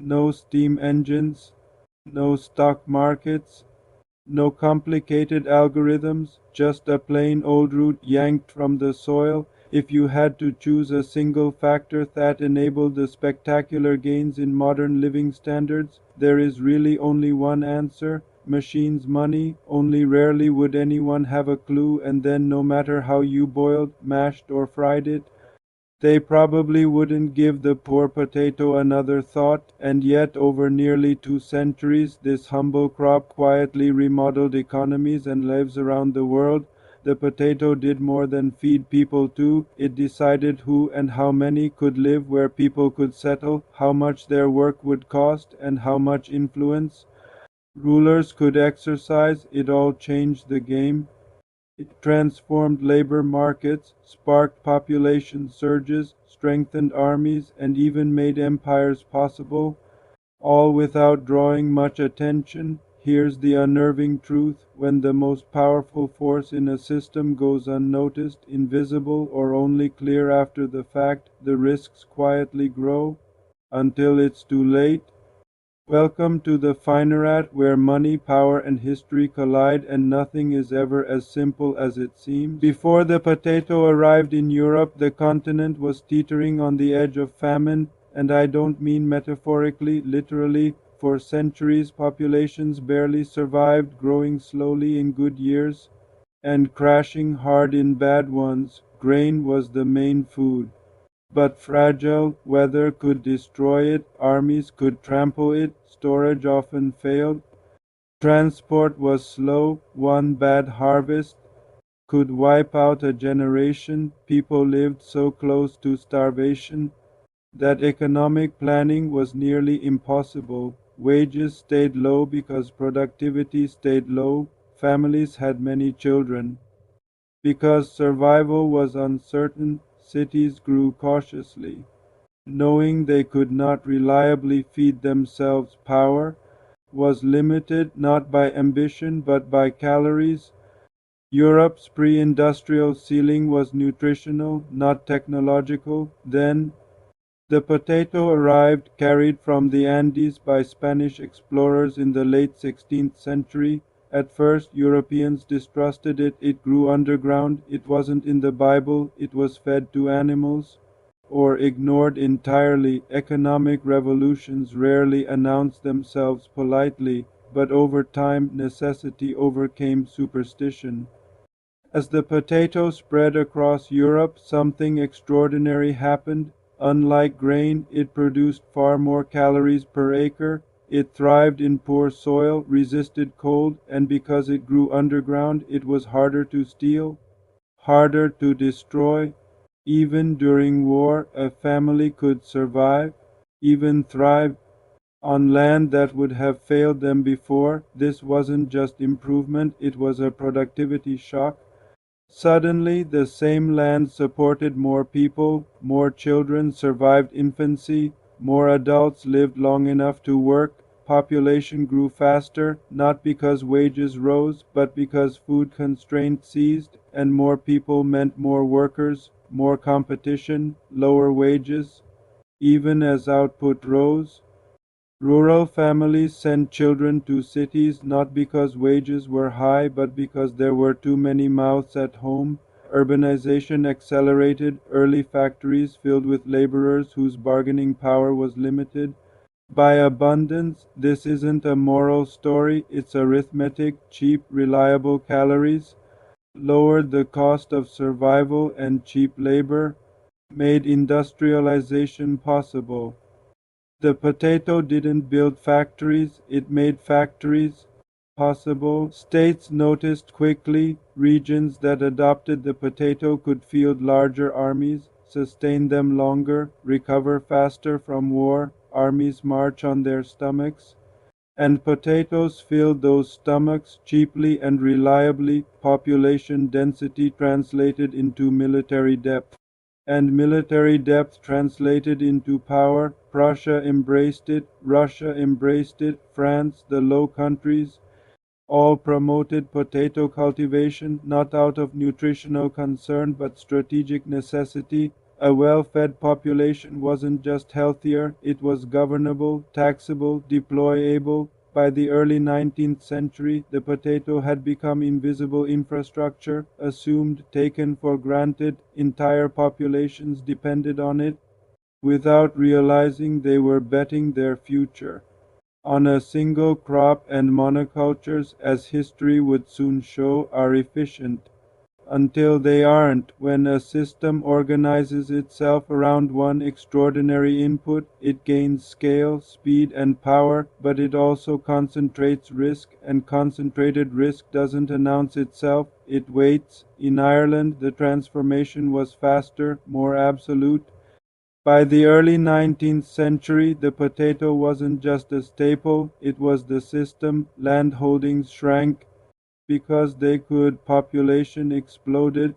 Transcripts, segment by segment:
No steam engines, no stock markets, no complicated algorithms, just a plain old root yanked from the soil. If you had to choose a single factor that enabled the spectacular gains in modern living standards, there is really only one answer: machines, money. Only rarely would anyone have a clue, and then no matter how you boiled, mashed, or fried it, they probably wouldn't give the poor potato another thought. And yet over nearly 2 centuries this humble crop quietly remodeled economies and lives around the world. The potato did more than feed people too. It decided who and how many could live, where people could settle, how much their work would cost, and how much influence rulers could exercise. It all changed the game. It transformed labor markets, sparked population surges, strengthened armies, and even made empires possible, all without drawing much attention. Here's the unnerving truth: when the most powerful force in a system goes unnoticed, invisible, or only clear after the fact, the risks quietly grow until it's too late. Welcome to the Finerat, where money, power, and history collide, and nothing is ever as simple as it seems. Before the potato arrived in Europe, the continent was teetering on the edge of famine, and I don't mean metaphorically, literally. For centuries, populations barely survived, growing slowly in good years and crashing hard in bad ones. Grain was the main food. But fragile weather could destroy it, armies could trample it, storage often failed, transport was slow, one bad harvest could wipe out a generation. People lived so close to starvation that economic planning was nearly impossible. Wages stayed low because productivity stayed low. Families had many children. Because survival was uncertain, cities grew cautiously, knowing they could not reliably feed themselves. Power was limited not by ambition but by calories. Europe's pre-industrial ceiling was nutritional, not technological. Then the potato arrived, carried from the Andes by Spanish explorers in the late 16th century. At first, Europeans distrusted it. It grew underground. It wasn't in the Bible. It was fed to animals or ignored entirely. Economic revolutions rarely announced themselves politely, but over time necessity overcame superstition. As the potato spread across Europe, something extraordinary happened. Unlike grain, it produced far more calories per acre. It thrived in poor soil, resisted cold, and because it grew underground, it was harder to steal, harder to destroy. Even during war, a family could survive, even thrive, on land that would have failed them before. This wasn't just improvement, it was a productivity shock. Suddenly, the same land supported more people, more children survived infancy, more adults lived long enough to work. Population grew faster, not because wages rose, but because food constraints ceased, and more people meant more workers, more competition, lower wages. Even as output rose, rural families sent children to cities not because wages were high but because there were too many mouths at home. Urbanization accelerated, early factories filled with laborers whose bargaining power was limited by abundance. This isn't a moral story, it's arithmetic. Cheap, reliable calories lowered the cost of survival, and cheap labor made industrialization possible. The potato didn't build factories, it made factories possible. States noticed quickly. Regions that adopted the potato could field larger armies, sustain them longer, recover faster from war. Armies march on their stomachs, and potatoes filled those stomachs cheaply and reliably. Population density translated into military depth, and military depth translated into power. Prussia embraced it, Russia embraced it, France, the Low Countries, all promoted potato cultivation, not out of nutritional concern but strategic necessity. A well-fed population wasn't just healthier, it was governable, taxable, deployable. By the early 19th century, the potato had become invisible infrastructure, assumed, taken for granted. Entire populations depended on it, without realizing they were betting their future on a single crop, and monocultures, as history would soon show, are efficient until they aren't. When a system organizes itself around one extraordinary input, it gains scale, speed, and power, but it also concentrates risk, and concentrated risk doesn't announce itself, it waits. In Ireland, the transformation was faster, more absolute. By the early 19th century, the potato wasn't just a staple, it was the system. Land holdings shrank because they could, population exploded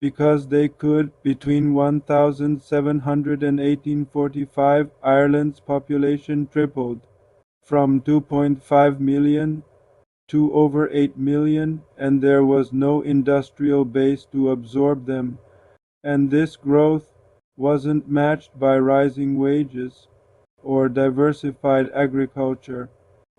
because they could. Between 1700 and 1845, Ireland's population tripled from 2.5 million to over 8 million, and there was no industrial base to absorb them. And this growth wasn't matched by rising wages, or diversified agriculture,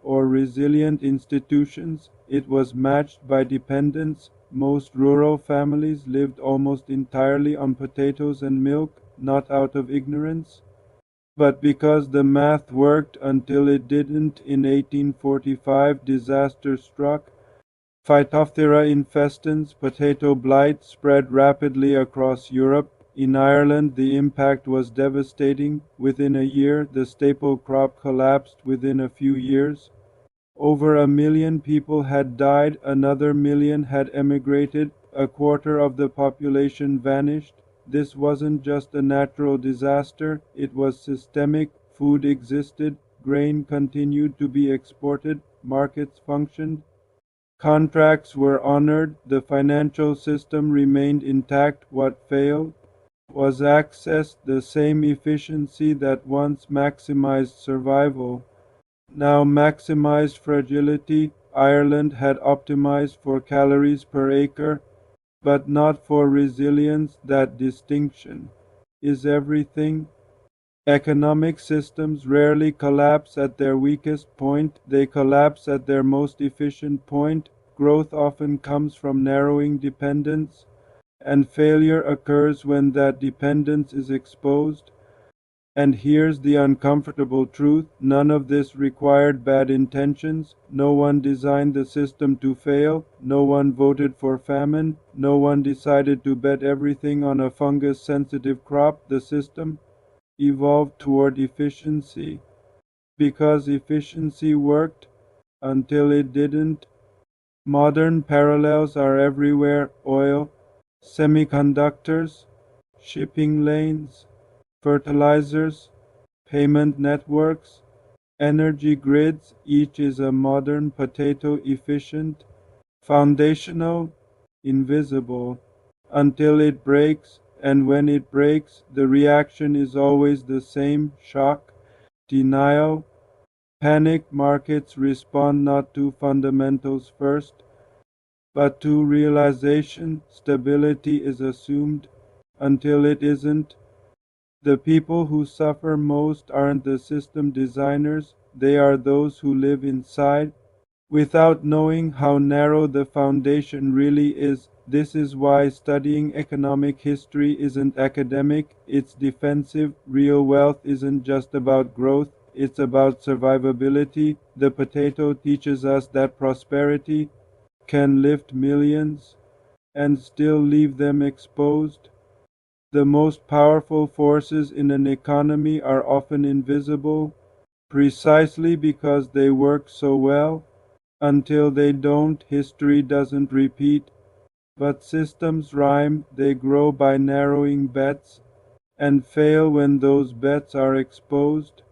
or resilient institutions. It was matched by dependence. Most rural families lived almost entirely on potatoes and milk, not out of ignorance, but because the math worked. Until it didn't. In 1845, disaster struck. Phytophthora infestans, potato blight, spread rapidly across Europe. In Ireland, the impact was devastating. Within a year, the staple crop collapsed. Within a few years, over 1 million people had died, another million had emigrated, a quarter of the population vanished. This wasn't just a natural disaster, it was systemic. Food existed, grain continued to be exported, markets functioned, contracts were honored, the financial system remained intact. What failed was access. The same efficiency that once maximized survival now maximized fragility. Ireland had optimized for calories per acre, but not for resilience. That distinction is everything. Economic systems rarely collapse at their weakest point, they collapse at their most efficient point. Growth often comes from narrowing dependence, and failure occurs when that dependence is exposed. And here's the uncomfortable truth: none of this required bad intentions. No one designed the system to fail. No one voted for famine. No one decided to bet everything on a fungus-sensitive crop. The system evolved toward efficiency because efficiency worked until it didn't. Modern parallels are everywhere: oil, semiconductors, shipping lanes, fertilizers, payment networks, energy grids. Each is a modern potato: efficient, foundational, invisible, until it breaks. And when it breaks, the reaction is always the same: shock, denial, panic. Markets respond not to fundamentals first, but to realization. Stability is assumed until it isn't. The people who suffer most aren't the system designers, they are those who live inside, without knowing how narrow the foundation really is. This is why studying economic history isn't academic, it's defensive. Real wealth isn't just about growth, it's about survivability. The potato teaches us that prosperity can lift millions and still leave them exposed. The most powerful forces in an economy are often invisible, precisely because they work so well. Until they don't, history doesn't repeat. But systems rhyme, they grow by narrowing bets, and fail when those bets are exposed.